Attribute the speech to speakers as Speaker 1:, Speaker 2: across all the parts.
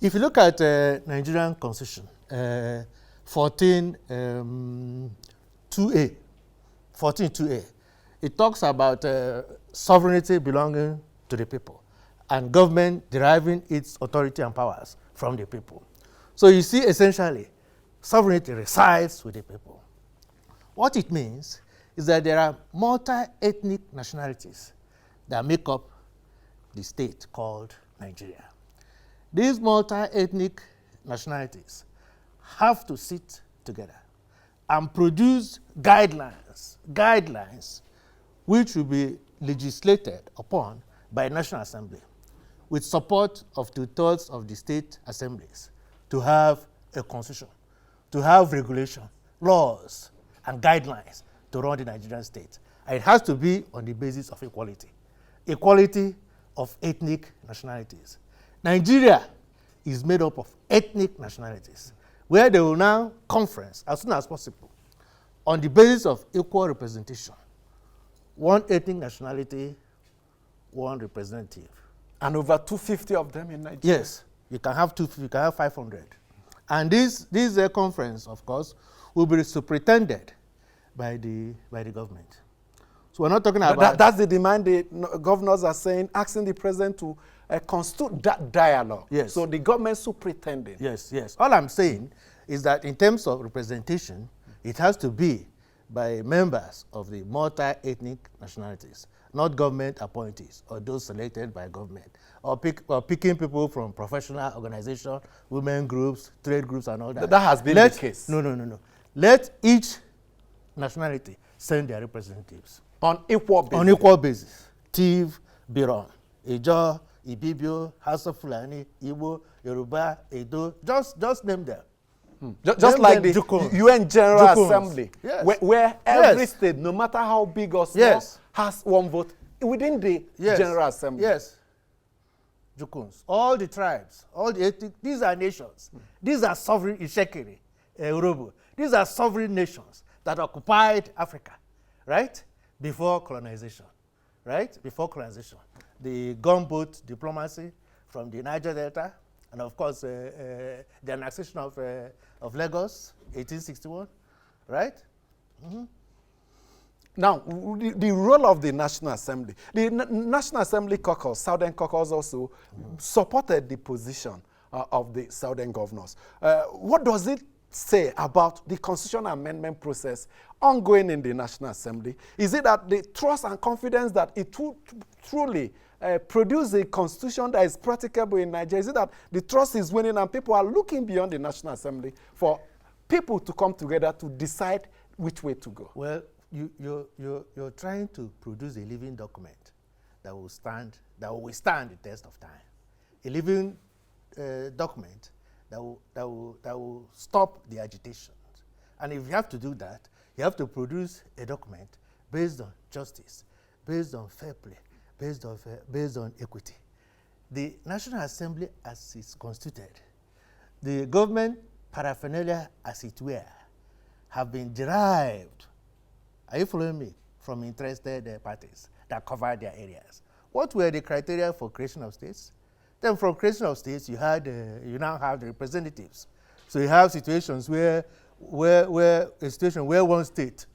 Speaker 1: If you look at Nigerian Constitution, 14.2a, it talks about sovereignty belonging to the people and government deriving its authority and powers from the people. So you see, essentially, sovereignty resides with the people. What it means is that there are multi-ethnic nationalities that make up the state called Nigeria. These multi-ethnic nationalities have to sit together and produce guidelines which will be legislated upon by National Assembly with support of 2/3 of the state assemblies to have a constitution, to have regulation, laws, and guidelines to run the Nigerian state. And it has to be on the basis of equality of ethnic nationalities. Nigeria is made up of ethnic nationalities, where they will now conference as soon as possible on the basis of equal representation. One ethnic nationality, one representative.
Speaker 2: And over 250 of them in Nigeria?
Speaker 1: Yes, you can have 250, you can have 500. And this conference, of course, will be superintended by the government. So we're not talking about...
Speaker 2: That's the demand the governors are saying, asking the president to constitute that dialogue.
Speaker 1: Yes.
Speaker 2: So the government superintending.
Speaker 1: Yes. All I'm saying is that in terms of representation, it has to be by members of the multi-ethnic nationalities, not government appointees or those selected by government, or picking people from professional organizations, women groups, trade groups, and all that.
Speaker 2: That has been the case.
Speaker 1: No. Let each nationality send their representatives.
Speaker 2: On equal basis?
Speaker 1: On equal basis. Tiv, Biron, Ijo, Ibibio, Hausa Fulani, Igbo, Yoruba, Edo, just name them.
Speaker 2: Just like the UN General Assembly,
Speaker 1: yes.
Speaker 2: where every state, no matter how big or small, has one vote within the General Assembly.
Speaker 1: Yes. Jukuns. All the tribes, all the ethnic, these are nations. These are sovereign, Ishekiri, Urobo. These are sovereign nations that occupied Africa, right? Before colonization, right? Before colonization. The gunboat diplomacy from the Niger Delta, and of course, the annexation of Lagos, 1861, right? Mm-hmm.
Speaker 2: Now, the role of the National Assembly. The National Assembly caucus, Southern caucus also supported the position of the Southern governors. What does it say about the constitutional amendment process ongoing in the National Assembly? Is it that the trust and confidence that it will truly produce a constitution that is practicable in Nigeria? Is it that the trust is winning and people are looking beyond the National Assembly for people to come together to decide which way to go?
Speaker 1: Well, you're trying to produce a living document that will withstand the test of time. A living document that will stop the agitations. And if you have to do that, you have to produce a document based on justice, based on fair play, based on equity. The National Assembly, as it's constituted, the government paraphernalia, as it were, have been derived, are you following me, from interested parties that cover their areas. What were the criteria for creation of states? Then from creation of states, you now have the representatives. So you have situations where one state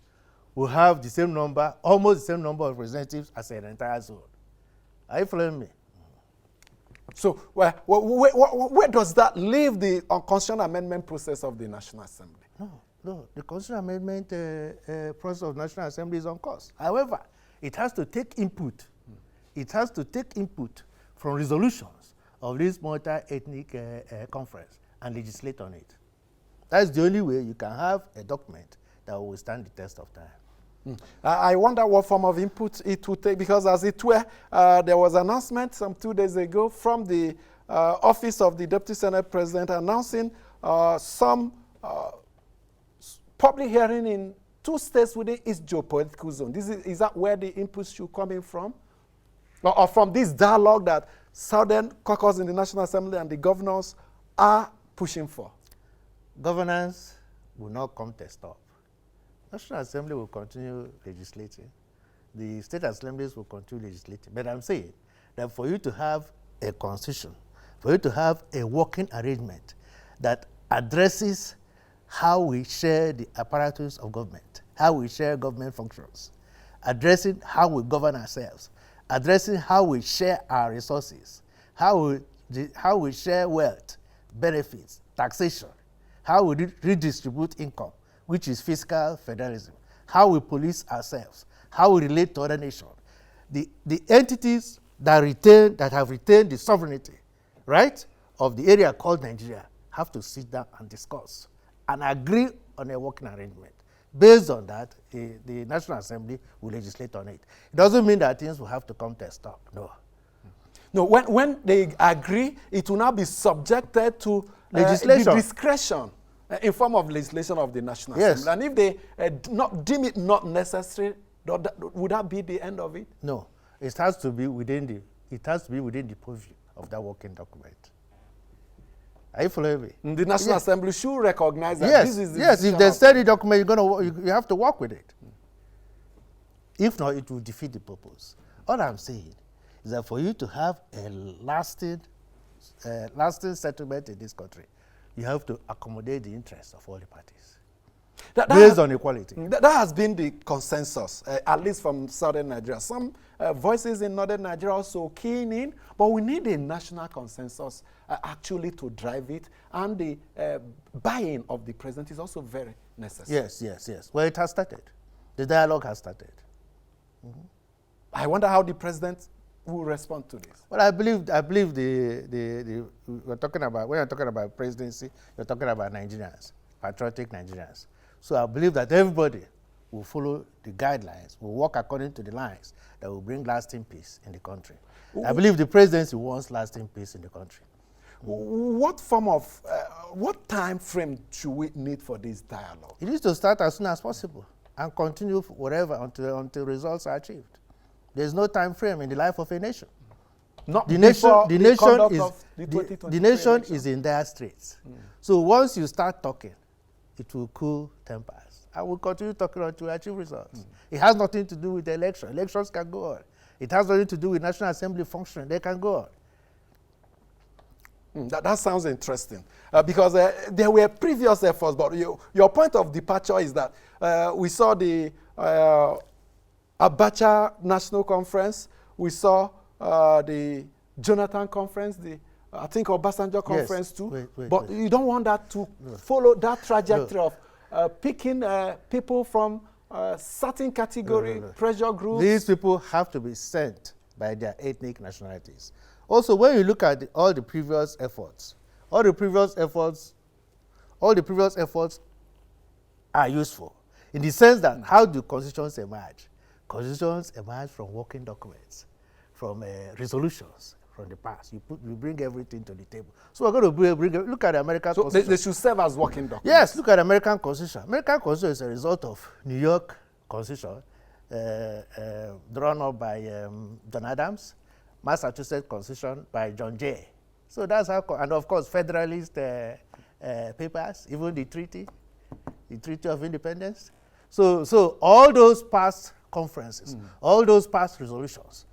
Speaker 1: will have the same number, almost the same number of representatives as an entire zone. Are you following me?
Speaker 2: So where does that leave the constitutional amendment process of the National Assembly?
Speaker 1: No. The constitutional amendment process of the National Assembly is on course. However, it has to take input. It has to take input from resolutions of this multi-ethnic conference and legislate on it. That's the only way you can have a document that will withstand the test of time.
Speaker 2: I wonder what form of input it would take, because as it were, there was an announcement some 2 days ago from the Office of the Deputy Senate President announcing some public hearing in 2 states within its geopolitical zone. Is that where the input should come in from? Or from this dialogue that Southern caucus in the National Assembly and the governors are pushing for?
Speaker 1: Governance will not come to a stop. National Assembly will continue legislating. The state assemblies will continue legislating. But I'm saying that for you to have a constitution for you to have a working arrangement that addresses how we share the apparatus of government, how we share government functions, addressing how we govern ourselves, addressing how we share our resources, how we share wealth, benefits, taxation, how we redistribute income, which is fiscal federalism, how we police ourselves, how we relate to other nations. The entities that have retained the sovereignty, right, of the area called Nigeria have to sit down and discuss and agree on a working arrangement. Based on that, the National Assembly will legislate on it. It doesn't mean that things will have to come to a stop, no.
Speaker 2: No, when they agree, it will now be subjected to
Speaker 1: legislation.
Speaker 2: The discretion in form of legislation of the National Assembly. And if they deem it not necessary, would that be the end of it?
Speaker 1: No, it has to be within the purview of that working document. Are you following me?
Speaker 2: The National Assembly should recognize that
Speaker 1: yes,
Speaker 2: this is the
Speaker 1: yes. If they study document, you have to work with it. If not, it will defeat the purpose. All I'm saying is that for you to have a lasting settlement in this country, you have to accommodate the interests of all the parties. Based on equality.
Speaker 2: That has been the consensus, at least from southern Nigeria. Some voices in northern Nigeria also keen in, but we need a national consensus actually to drive it, and the buy-in of the president is also very necessary.
Speaker 1: Yes. Well, it has started. The dialogue has started. Mm-hmm.
Speaker 2: I wonder how the president will respond to this.
Speaker 1: Well, I believe we're talking about, when you're talking about presidency, you're talking about Nigerians, patriotic Nigerians. So I believe that everybody will follow the guidelines, will work according to the lines that will bring lasting peace in the country. I believe the presidency wants lasting peace in the country.
Speaker 2: What form of, what time frame should we need for this dialogue?
Speaker 1: It needs to start as soon as possible and continue whatever until results are achieved. There's no time frame in the life of a nation.
Speaker 2: Not
Speaker 1: the nation is in dire straits. So once you start talking, it will cool tempers. I will continue talking until we achieve results. It has nothing to do with the election. Elections can go on. It has nothing to do with National Assembly functioning. They can go on.
Speaker 2: That sounds interesting. Because there were previous efforts, but your point of departure is that we saw the Abacha National Conference, we saw the Jonathan Conference, the I think Obasanjo Conference too. But you don't want that to follow that trajectory of picking people from certain category, pressure groups.
Speaker 1: These people have to be sent by their ethnic nationalities. Also, when you look at all the previous efforts are useful in the sense that how do constitutions emerge? Constitutions emerge from working documents, from resolutions from the past. You bring everything to the table. So we're going to look at the American Constitution.
Speaker 2: They should serve as working documents.
Speaker 1: Yes, look at the American Constitution. American Constitution is a result of New York Constitution, drawn up by John Adams, Massachusetts Constitution by John Jay. So that's how, and of course, Federalist papers, even the Treaty of Independence. So all those past conferences, all those past resolutions,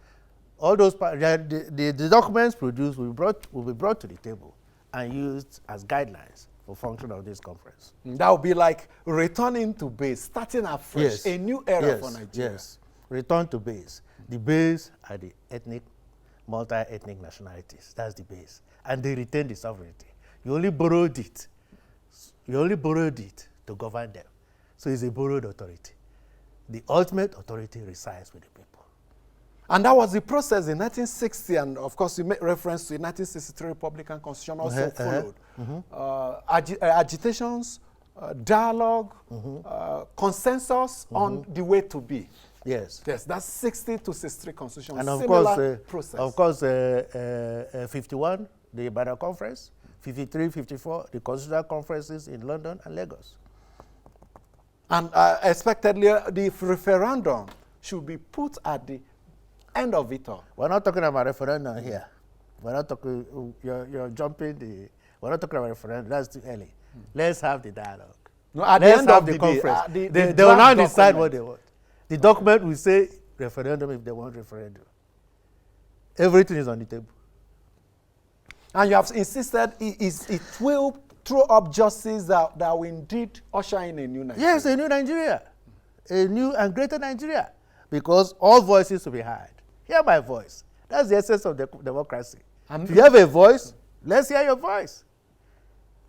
Speaker 1: all those the documents produced will be brought to the table and used as guidelines for function of this conference.
Speaker 2: That would be like returning to base, starting afresh, a new era for Nigeria.
Speaker 1: Yes, return to base. The base are the multi-ethnic nationalities. That's the base, and they retain the sovereignty. You only borrowed it. To govern them. So it's a borrowed authority. The ultimate authority resides with the people.
Speaker 2: And that was the process in 1960, and of course you make reference to the 1963 Republican Constitution also followed. Agitations, dialogue, consensus on the way to be.
Speaker 1: Yes.
Speaker 2: Yes, that's 60 to 63 Constitution.
Speaker 1: And of
Speaker 2: process.
Speaker 1: course, 51, the Ibadan Conference, 53, 54, the Constitutional Conferences in London and Lagos.
Speaker 2: And expectedly, the referendum should be put at the end of it all.
Speaker 1: We're not talking about referendum here. We're not talking, you're jumping we're not talking about referendum, that's too early. Let's have the dialogue.
Speaker 2: No, at
Speaker 1: Let's
Speaker 2: the end
Speaker 1: have
Speaker 2: of
Speaker 1: the
Speaker 2: the
Speaker 1: conference.
Speaker 2: day,
Speaker 1: They will now decide what they want. The document will say referendum if they want referendum. Everything is on the table.
Speaker 2: And you have insisted it will throw up justice that will indeed usher in a new Nigeria.
Speaker 1: Yes, a new Nigeria. A new and greater Nigeria. Because all voices will be heard. Hear my voice. That's the essence of democracy. If you have a voice, let's hear your voice.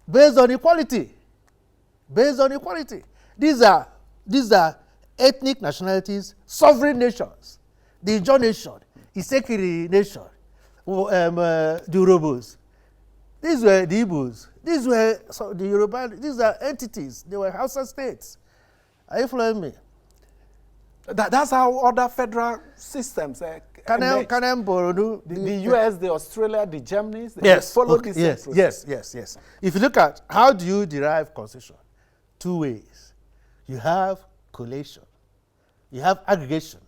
Speaker 1: Based on equality. Based on equality. These are ethnic nationalities, sovereign nations. The Ijaw nation, Isekiri nation, the Urhobos. These were the Igbos. These were the Yoruba. These are entities. They were Hausa states. Are you following me?
Speaker 2: That's how other federal systems
Speaker 1: Kanem Borodu,
Speaker 2: the US, the Australia, the Germany,
Speaker 1: yes,
Speaker 2: follow
Speaker 1: okay,
Speaker 2: this
Speaker 1: yes. If you look at how do you derive constitution? Two ways. You have collation. You have aggregation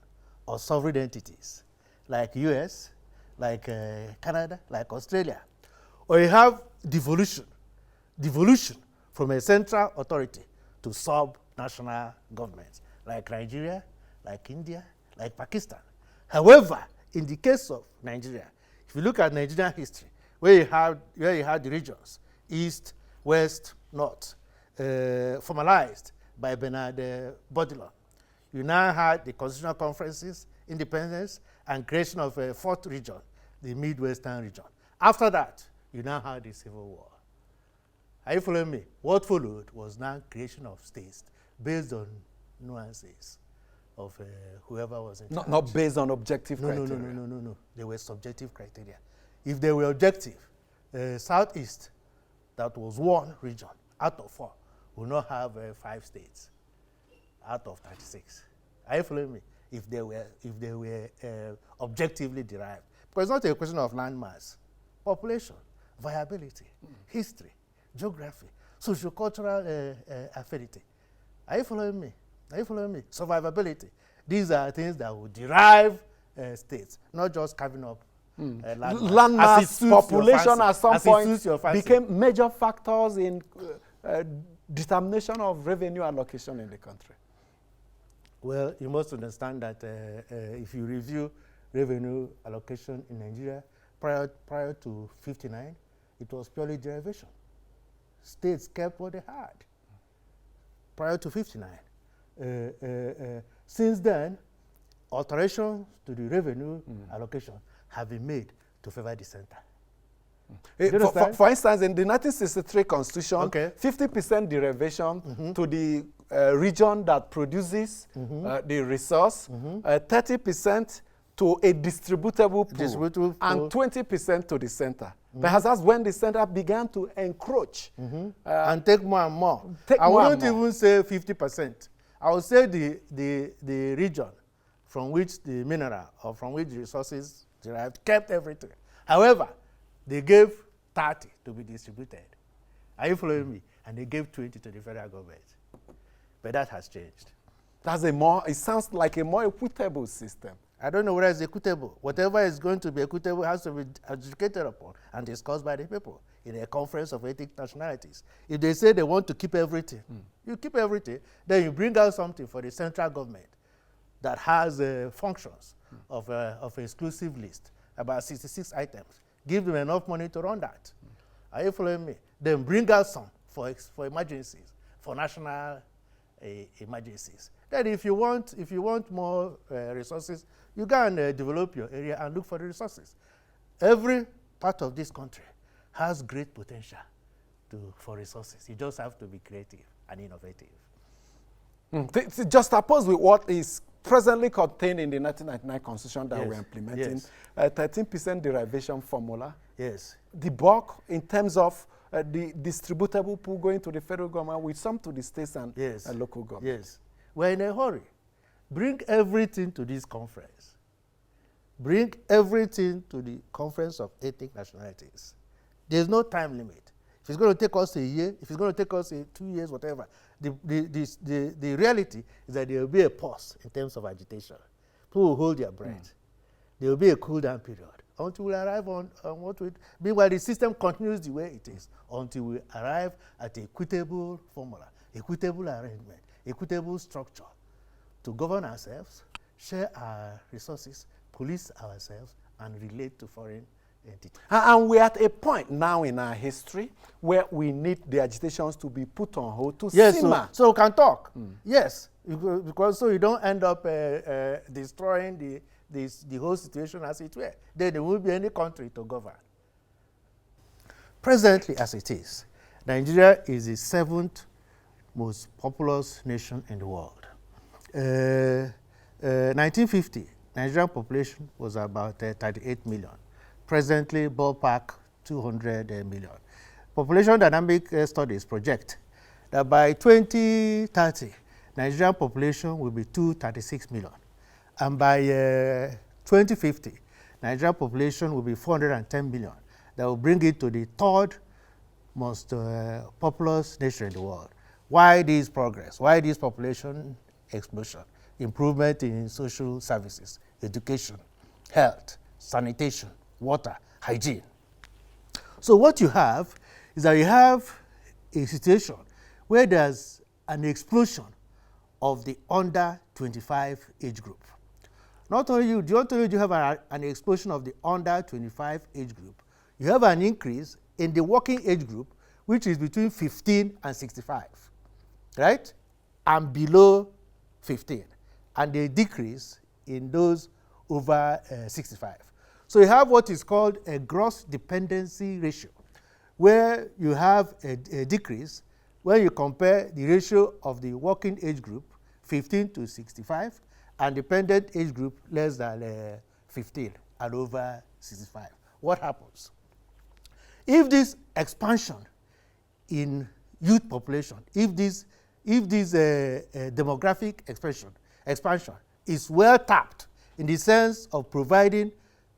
Speaker 1: of sovereign entities like US, like Canada, like Australia. Or you have devolution from a central authority to sub-national governments like Nigeria, like India, like Pakistan. However, in the case of Nigeria, if you look at Nigerian history, where you had the regions, east, west, north, formalized by Bernard Baudillon, you now had the constitutional conferences, independence, and creation of a fourth region, the Midwestern region. After that, you now had the Civil War. Are you following me? What followed was now creation of states based on nuances of whoever was in charge.
Speaker 2: Not based on objective criteria.
Speaker 1: No. They were subjective criteria. If they were objective, Southeast, that was one region out of 4, will not have 5 states out of 36. Are you following me? If they were objectively derived. Because it's not a question of land mass, population, viability, history, geography, socio-cultural affinity. Are you following me? Survivability. These are things that will derive states, not just carving up
Speaker 2: land mass, population at some point became major factors in determination of revenue allocation in the country.
Speaker 1: Well, you must understand that if you review revenue allocation in Nigeria prior to 59, it was purely derivation. States kept what they had prior to 59. Since then, alterations to the revenue allocation have been made to favor the center.
Speaker 2: For instance, in the 1963 Constitution, 50% derivation to the region that produces the resource, 30% to a distributable pool, and 20% to the center. Perhaps that's when the center began to encroach.
Speaker 1: And take more and more. I wouldn't even say 50%. I would say the region from which the mineral or from which the resources derived kept everything. However, they gave 30 to be distributed. Are you following me? And they gave 20 to the federal government. But that has changed.
Speaker 2: It sounds like a more equitable system.
Speaker 1: I don't know whether it's equitable. Whatever is going to be equitable has to be adjudicated upon and discussed by the people in a conference of ethnic nationalities. If they say they want to keep everything, you keep everything, then you bring out something for the central government that has functions of an exclusive list, about 66 items. Give them enough money to run that. Are you following me? Then bring out some for emergencies, for national emergencies. Then if you want more resources, you go and develop your area and look for the resources. Every part of this country has great potential for resources. You just have to be creative and innovative.
Speaker 2: Just oppose with what is presently contained in the 1999 Constitution that we're implementing, 13% derivation formula.
Speaker 1: Yes.
Speaker 2: The bulk in terms of the distributable pool going to the federal government with some to the states and local government.
Speaker 1: Yes. We're in a hurry. Bring everything to this conference. Bring everything to the Conference of Ethnic Nationalities. There's no time limit. If it's going to take us a year, if it's going to take us 2 years, whatever, the reality is that there will be a pause in terms of agitation. People will hold their breath. There will be a cool-down period until we arrive on what we... Meanwhile, the system continues the way it is until we arrive at equitable formula, equitable arrangement, equitable structure to govern ourselves, share our resources, police ourselves, and relate to foreign entity.
Speaker 2: And we're at a point now in our history where we need the agitations to be put on hold to simmer.
Speaker 1: So we can talk. Yes, because so you don't end up destroying the whole situation as it were. Then there won't be any country to govern. Presently, as it is, Nigeria is the 7th most populous nation in the world. 1950, Nigerian population was about 38 million. Presently, ballpark 200 million. Population dynamic studies project that by 2030, Nigerian population will be 236 million. And by 2050, Nigerian population will be 410 million. That will bring it to the 3rd most populous nation in the world. Why this progress? Why this population explosion? Improvement in social services, education, health, sanitation, water, hygiene. So what you have is that you have a situation where there's an explosion of the under 25 age group. Not only do you have an explosion of the under 25 age group, you have an increase in the working age group, which is between 15 and 65, right? And below 15, and a decrease in those over 65. So you have what is called a gross dependency ratio, where you have a decrease when you compare the ratio of the working age group, 15 to 65, and dependent age group less than 15 and over 65. What happens? If this expansion in youth population, if this demographic expansion is well tapped in the sense of providing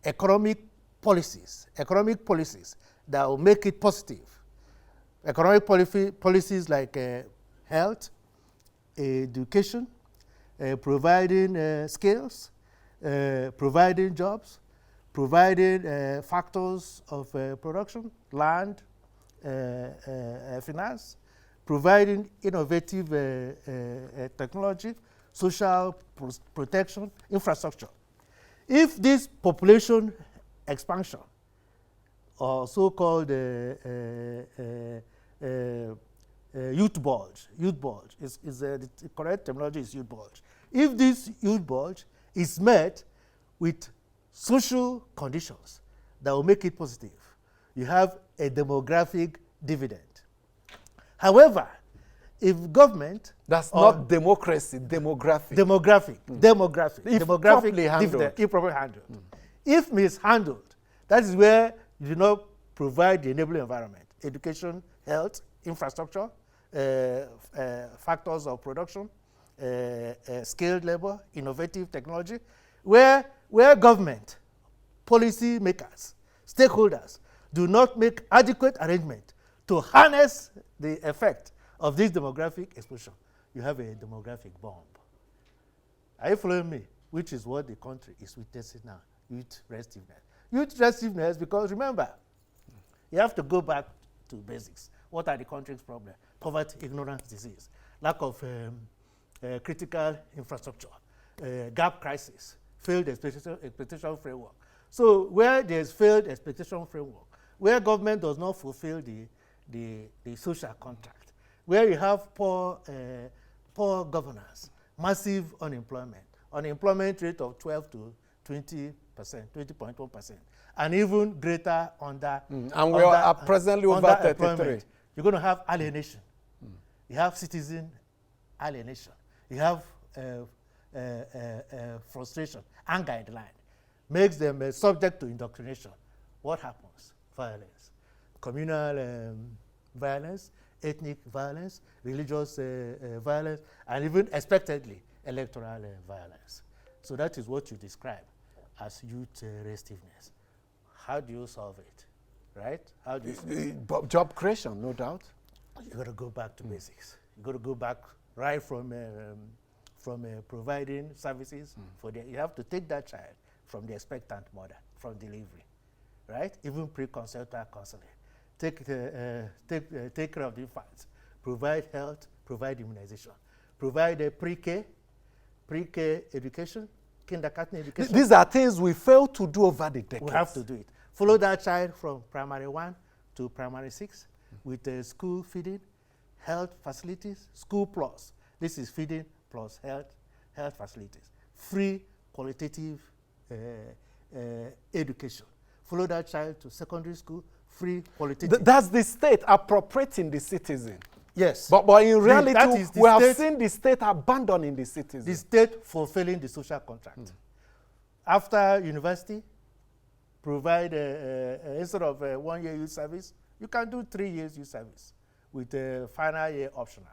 Speaker 1: economic policies that will make it positive. Economic policies like health, education, providing skills, providing jobs, providing factors of production, land, finance, providing innovative technology, social protection, infrastructure. If this population expansion, or so-called youth bulge is the correct terminology is youth bulge. If this youth bulge is met with social conditions that will make it positive, you have a demographic dividend. However, if government
Speaker 2: that's not democracy, demographic
Speaker 1: properly handled. If mishandled, that is where you do not provide the enabling environment, education, health, infrastructure, factors of production, skilled labor, innovative technology, where government, policy makers, stakeholders do not make adequate arrangement to harness the effect of this demographic explosion, you have a demographic bomb. Are you following me? Which is what the country is witnessing now, youth restiveness. Youth restiveness, because remember, you have to go back to basics. What are the country's problems? Poverty, ignorance, disease, lack of critical infrastructure, gap crisis, failed expectation framework. So where there's failed expectation framework, where government does not fulfill the social contract, where you have poor governance, massive unemployment rate of 12 to 20%, 20.1%, and even greater under.
Speaker 2: And we are presently over 33.
Speaker 1: You're going to have alienation. You have citizen alienation. You have frustration, anger in the line. Makes them subject to indoctrination. What happens? Violence. Communal violence, ethnic violence, religious violence, and even expectedly, electoral violence. So that is what you describe as youth restiveness. How do you solve it, right? How do you
Speaker 2: job creation, no doubt.
Speaker 1: You got to go back to basics. You got to go back right from providing services for the. You have to take that child from the expectant mother, from delivery, right? Even pre-conceptual counseling. Take care of the infants. Provide health. Provide immunization. Provide a pre-K education, kindergarten education.
Speaker 2: These are things we fail to do over the decades.
Speaker 1: We have to do it. Follow that child from primary 1 to primary 6 with school feeding, health facilities, school plus. This is feeding plus health facilities. Free qualitative education. Follow that child to secondary school, free qualitative.
Speaker 2: That's the state appropriating the citizen.
Speaker 1: Yes.
Speaker 2: But in reality, we have seen the state abandoning the citizen.
Speaker 1: The state fulfilling the social contract. After university, provide instead of 1 year youth service, you can do 3 years youth service with a final year optional.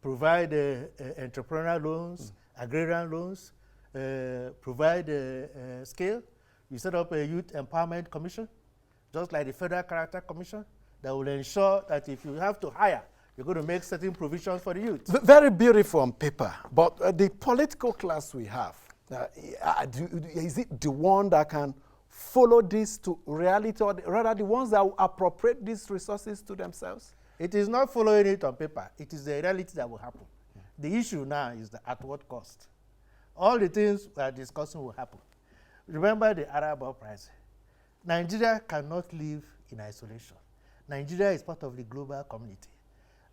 Speaker 1: Provide entrepreneurial loans, agrarian loans, provide scale. You set up a youth empowerment commission, just like the Federal Character Commission, that will ensure that if you have to hire, you're going to make certain provisions for the youth.
Speaker 2: Very beautiful on paper, but the political class we have, is it the one that can follow this to reality, or rather the ones that will appropriate these resources to themselves?
Speaker 1: It is not following it on paper. It is the reality that will happen. The issue now is at what cost. All the things we are discussing will happen. Remember the Arab uprising. Nigeria cannot live in isolation. Nigeria is part of the global community.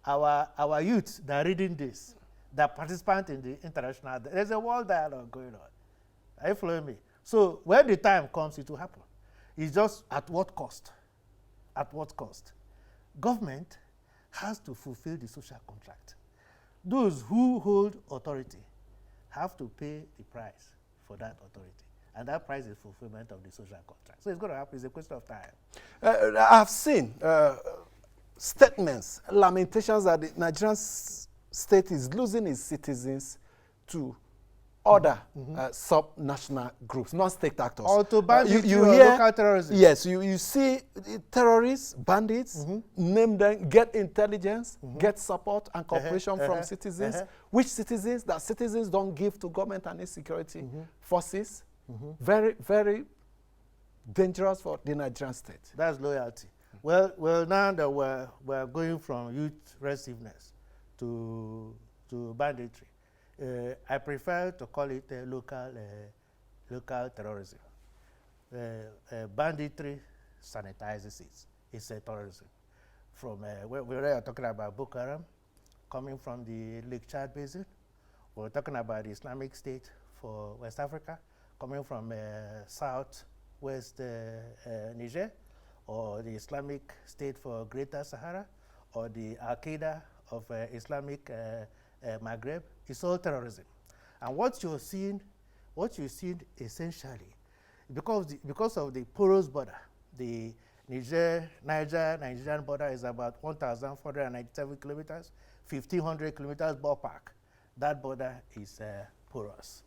Speaker 1: Our youth that are reading this, that participant in the international, there's a world dialogue going on. Are you following me? So when the time comes, it will happen. It's just at what cost? At what cost? Government has to fulfill the social contract. Those who hold authority have to pay the price for that authority. And that price is fulfillment of the social contract. So it's going to happen. It's a question of time.
Speaker 2: I've seen statements, lamentations that the Nigerian state is losing its citizens to other sub-national groups, non-state actors.
Speaker 1: Or to banditry
Speaker 2: you
Speaker 1: or
Speaker 2: hear,
Speaker 1: local terrorism.
Speaker 2: Yes, you see terrorists, bandits, name them, get intelligence, get support and cooperation from citizens. Which citizens? That citizens don't give to government and its security forces. Very, very dangerous for the Nigerian state.
Speaker 1: That's loyalty. Well, now that we're going from youth restiveness to banditry, I prefer to call it local terrorism. Banditry sanitizes it. It's a terrorism. From we are talking about Boko Haram, coming from the Lake Chad Basin. We're talking about the Islamic State for West Africa, coming from southwest Niger, or the Islamic State for Greater Sahara, or the Al-Qaeda of Islamic Maghreb. It's all terrorism. And what you're seeing essentially, because of the porous border, the Nigerian border is about 1,497 kilometers, 1,500 kilometers ballpark. That border is porous.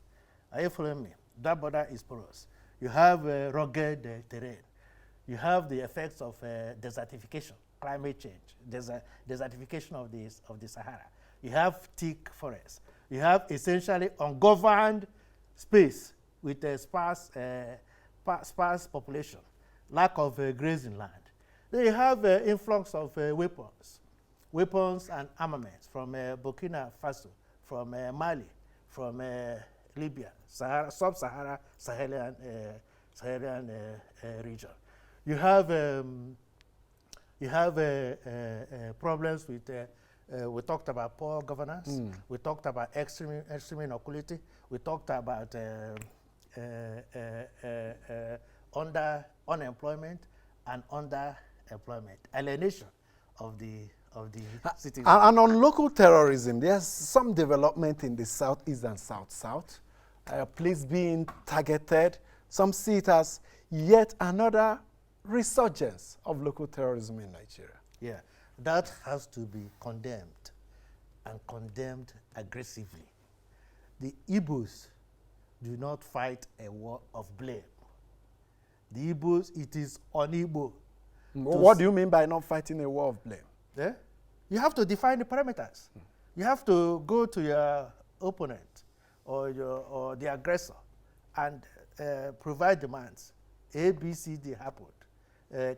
Speaker 1: Are you following me? That border is porous. You have rugged terrain. You have the effects of desertification, climate change, desertification of the Sahara. You have thick forests. You have essentially ungoverned space with a sparse population, lack of grazing land. Then you have influx of weapons and armaments from Burkina Faso, from Mali, from Libya, sub-Sahara, Sahelian region. You have problems with. We talked about poor governance. We talked about extreme inequality. We talked about under unemployment and underemployment, alienation of the citizens.
Speaker 2: And on local terrorism, there's some development in the southeast and south-south. Police being targeted. Some see it as yet another resurgence of local terrorism in Nigeria.
Speaker 1: Yeah. That has to be condemned, and condemned aggressively. The Igbos do not fight a war of blame. The Igbos, it is on Igbo.
Speaker 2: What do you mean by not fighting a war of blame?
Speaker 1: Yeah? You have to define the parameters. You have to go to your opponent or the aggressor and provide demands. A, B, C, D happened.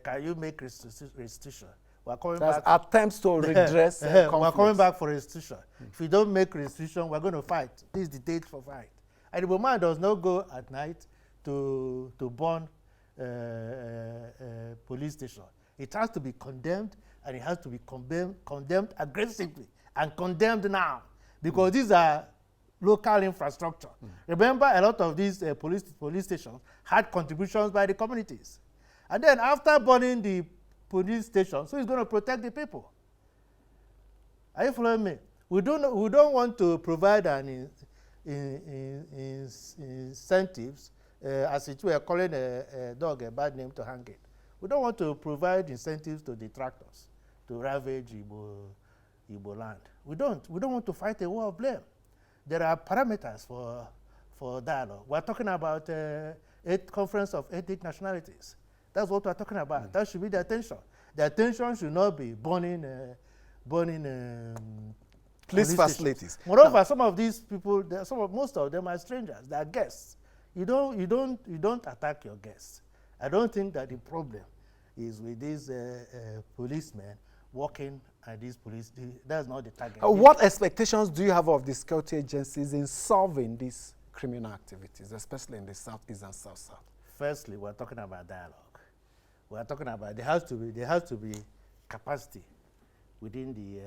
Speaker 1: Can you make restitution? We're coming back.
Speaker 2: Attempts to redress
Speaker 1: we're coming back for restitution. If you don't make restitution, we're going to fight. This is the date for fight. And the man does not go at night to burn police station. It has to be condemned, and it has to be condemned aggressively and condemned now, because these are local infrastructure. Remember, a lot of these police stations had contributions by the communities. And then after burning the police station, so it's going to protect the people. Are you following me? We don't want to provide an incentives, as it were, calling a dog a bad name to hang it. We don't want to provide incentives to detractors to ravage Igbo land. We don't want to fight a war of blame. There are parameters for dialogue. We're talking about conference of ethnic nationalities. That's what we're talking about. That should be the attention. The attention should not be burning
Speaker 2: police facilities.
Speaker 1: Moreover, some of these people, most of them are strangers. They are guests. You don't attack your guests. I don't think that the problem is with these policemen working at these police. That's not the target.
Speaker 2: What expectations do you have of the security agencies in solving these criminal activities, especially in the southeast and south-south?
Speaker 1: Firstly, we're talking about dialogue. We're talking about there has to be capacity within the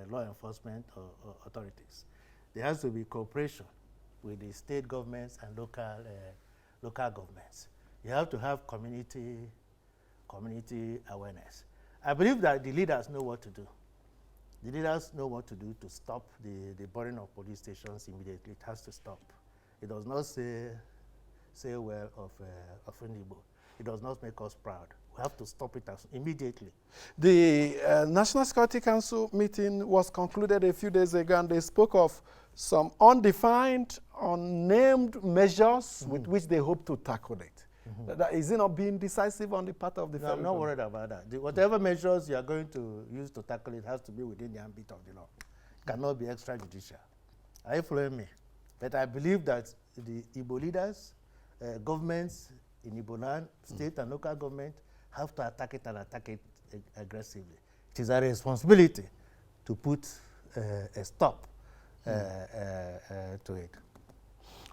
Speaker 1: law enforcement authorities. There has to be cooperation with the state governments and local governments. You have to have community awareness. I believe that the leaders know what to do. The leaders know what to do to stop the burning of police stations immediately. It has to stop. It does not say well of Igbo. It does not make us proud. We have to stop it immediately.
Speaker 2: The National Security Council meeting was concluded a few days ago, and they spoke of some undefined, unnamed measures with which they hope to tackle it. Is it not being decisive on the part of the
Speaker 1: federal government? I'm not worried about that. Whatever measures you are going to use to tackle it has to be within the ambit of the law. It cannot be extrajudicial. Are you following me? But I believe that the Igbo leaders, governments in Igbo land, state and local government, have to attack it and attack it aggressively. It is a responsibility to put a stop to it.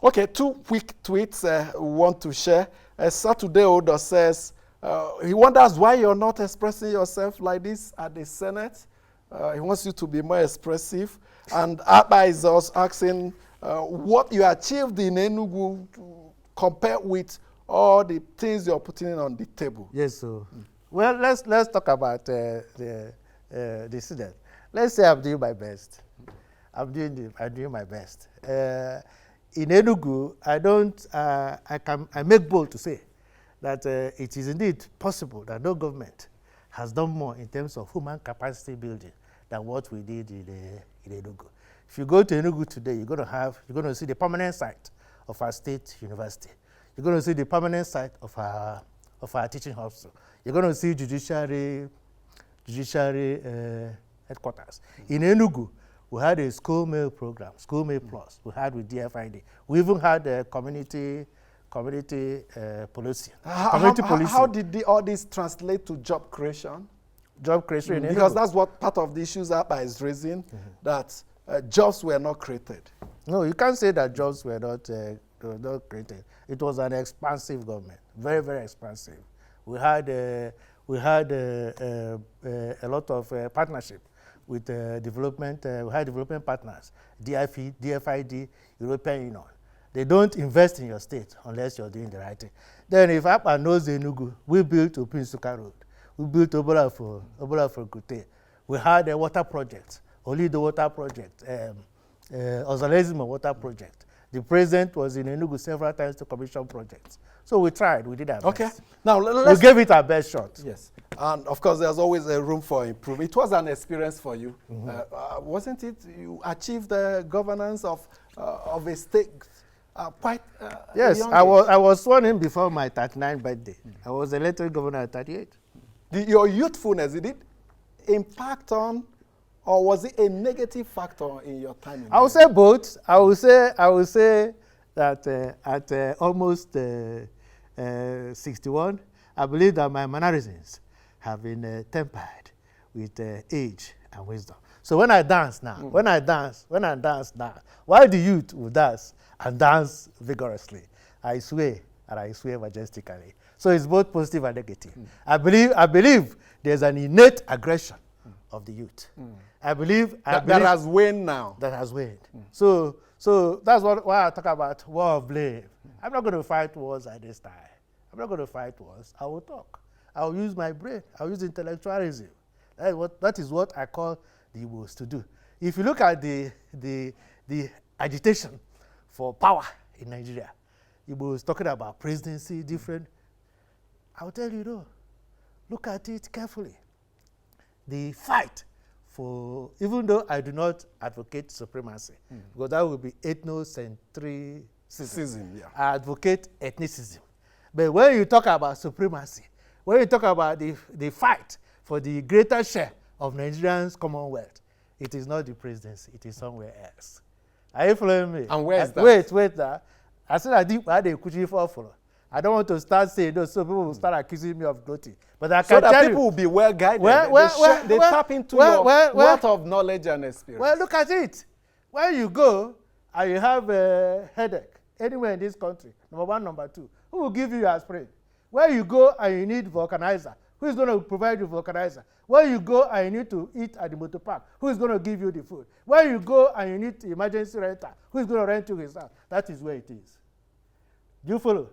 Speaker 2: Okay, 2 quick tweets we want to share. Saturday Odo says, he wonders why you're not expressing yourself like this at the Senate. He wants you to be more expressive. And Abba is also asking what you achieved in Enugu compared with all the things you're putting on the table.
Speaker 1: Yes, so well, let's talk about the incident. Let's say I'm doing my best. I'm doing my best. In Enugu, I make bold to say that it is indeed possible that no government has done more in terms of human capacity building than what we did in Enugu. If you go to Enugu today, you're going to see the permanent site of our state university. You're going to see the permanent site of our teaching hospital. You're going to see judiciary headquarters. In Enugu, we had a school meal program, School Meal Plus. We had with DFID. We even had community policing.
Speaker 2: How did all this translate to job creation?
Speaker 1: Job creation in Enugu.
Speaker 2: Because that's what part of the issues APA is raising, that jobs were not created.
Speaker 1: No, you can't say that jobs were not created. It was an expansive government, very, very expansive. We had a lot of partnership with development. We had development partners, DFID, European Union. They don't invest in your state unless you're doing the right thing. Then if APA knows Enugu, we built Opinsuka Road. We built Obola Gute. We had a water project, Olido water project, Ozalezimo water project. The president was in Enugu several times to commission projects. So we tried, we did our best.
Speaker 2: Okay. Now,
Speaker 1: we gave it our best shot.
Speaker 2: Yes. And of course, there's always a room for improvement. It was an experience for you. Wasn't it? You achieved the governance of a state quite
Speaker 1: yes, I was sworn in before my 39th birthday. I was elected governor at 38.
Speaker 2: Your youthfulness, did it impact on, or was it a negative factor in your time?
Speaker 1: I would say both. I would say that at almost 61, I believe that my mannerisms have been tempered with age and wisdom. So when I dance now, while the youth will dance and dance vigorously, I swear and I swear majestically. So it's both positive and negative. I believe there's an innate aggression of the youth. I believe
Speaker 2: that has waned now.
Speaker 1: That has waned. So that's why I talk about war of blame. I'm not going to fight wars at this time. I'm not going to fight wars. I will talk. I will use my brain. I will use intellectualism. That is what I call the Igbos to do. If you look at the agitation for power in Nigeria, Igbos talking about presidency, different. I'll tell you though, look at it carefully. The fight for, even though I do not advocate supremacy, because that would be ethnocentrism.
Speaker 2: Yeah.
Speaker 1: I advocate ethnicism. But when you talk about supremacy, when you talk about the fight for the greater share of Nigerians' Commonwealth, it is not the presidency, it is somewhere else. Are you following me?
Speaker 2: And where is that?
Speaker 1: Wait. I said I did a kuchi for. I don't want to start saying those, so people will start accusing me of gloating. But I can
Speaker 2: so that
Speaker 1: tell
Speaker 2: people
Speaker 1: you,
Speaker 2: will be well guided. They tap into your wealth of knowledge and experience.
Speaker 1: Well, look at it. When you go and you have a headache anywhere in this country, number one, number two, who will give you aspirin? Where you go and you need vulcanizer, who is going to provide you vulcanizer? Where you go and you need to eat at the motor park, who is going to give you the food? Where you go and you need emergency renter, who is going to rent you his house? That is where it is. Do you follow?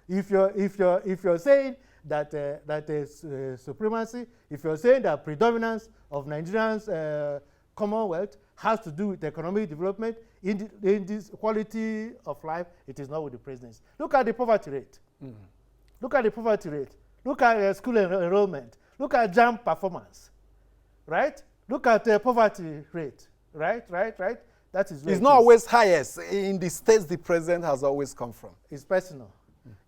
Speaker 1: If you're saying that supremacy, if you're saying that predominance of Nigerians' Commonwealth has to do with economic development, in this quality of life, it is not with the presidency. Look at the poverty rate. Look at the poverty rate. Look at school enrollment. Look at JAM performance, right? Look at the poverty rate, right? That is where
Speaker 2: it's not always highest in the states the president has always come from.
Speaker 1: It's personal.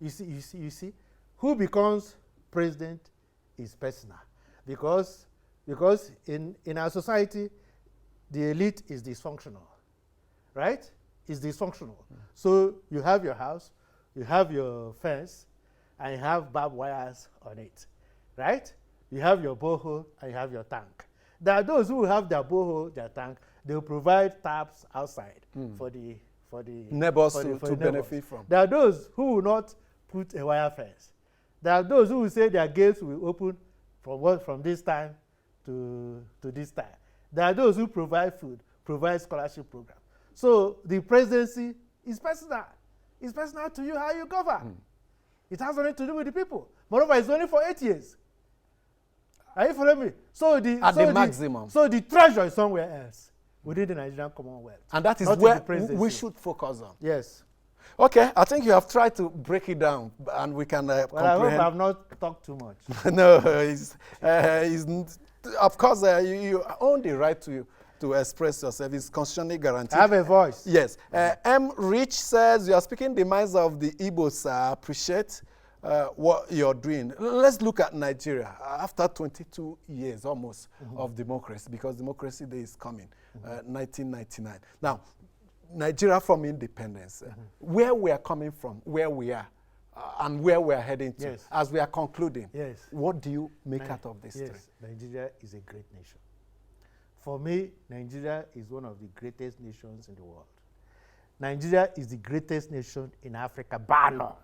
Speaker 1: You see, who becomes president is personal, because in our society, the elite is dysfunctional, right? It's dysfunctional. So you have your house, you have your fence, and you have barbed wires on it, right? You have your borehole and you have your tank. There are those who have their borehole, their tank, they will provide taps outside for the
Speaker 2: neighbors to benefit from.
Speaker 1: There are those who will not put a wire fence. There are those who will say their gates will open from this time to this time. There are those who provide food, provide scholarship program. So the presidency is personal. It's personal to you how you govern. It has nothing to do with the people. Moreover, it's only for 8 years. Are you following me? So the
Speaker 2: maximum.
Speaker 1: So the treasure is somewhere else within the Nigerian Commonwealth.
Speaker 2: And that is where we should focus on.
Speaker 1: Yes.
Speaker 2: Okay, I think you have tried to break it down, and we can comprehend.
Speaker 1: I hope I have not talked too much.
Speaker 2: No, of course, you own the right to express yourself. It's constitutionally guaranteed.
Speaker 1: I have a voice.
Speaker 2: Yes. M. Rich says, you are speaking the minds of the Igbos. Appreciate what you're doing. Let's look at Nigeria after 22 years almost of democracy, because Democracy Day is coming, 1999. Now, Nigeria from independence, where we are coming from, where we are, and where we are heading to, as we are concluding.
Speaker 1: Yes.
Speaker 2: What do you make out of this?
Speaker 1: Yes, Nigeria is a great nation. For me, Nigeria is one of the greatest nations in the world. Nigeria is the greatest nation in Africa, bar none.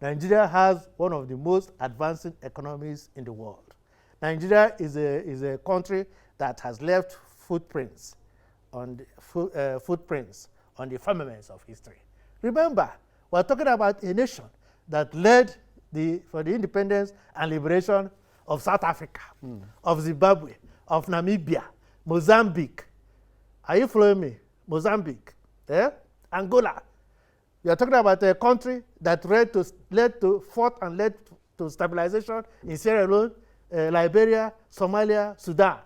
Speaker 1: Nigeria has one of the most advancing economies in the world. Nigeria is a country that has left footprints on the firmaments of history. Remember, we're talking about a nation that led for the independence and liberation of South Africa, of Zimbabwe, of Namibia, Mozambique. Are you following me? Mozambique, Angola. We are talking about a country that fought and led to stabilization in Sierra Leone, Liberia, Somalia, Sudan.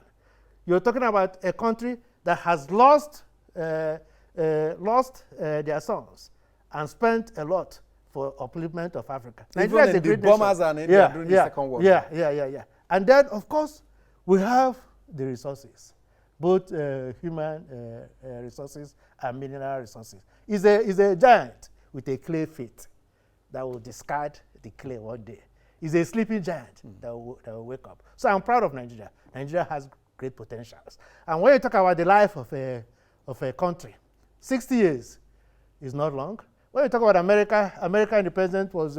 Speaker 1: You're talking about a country that has lost their sons and spent a lot for upliftment of Africa.
Speaker 2: Even in the bombers and India during the Second World War.
Speaker 1: Yeah. And then, of course, we have the resources, both human resources and mineral resources. He's a giant with a clay feet that will discard the clay one day. He's a sleeping giant that will wake up. So I'm proud of Nigeria. Nigeria has great potentials. And when you talk about the life of a country, 60 years is not long, When you talk about America, American independence was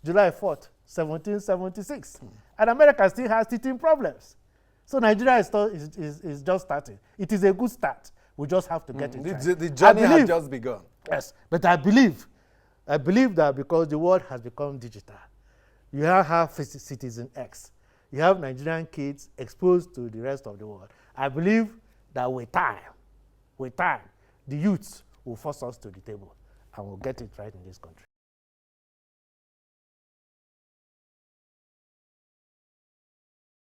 Speaker 1: July 4th, 1776. And America still has teething problems. So Nigeria is just starting. It is a good start. We just have to get it right.
Speaker 2: The journey has just begun.
Speaker 1: Yes, but I believe that because the world has become digital, you now have Citizen X. You have Nigerian kids exposed to the rest of the world. I believe that with time, the youths will force us to the table and we'll get it right in this country.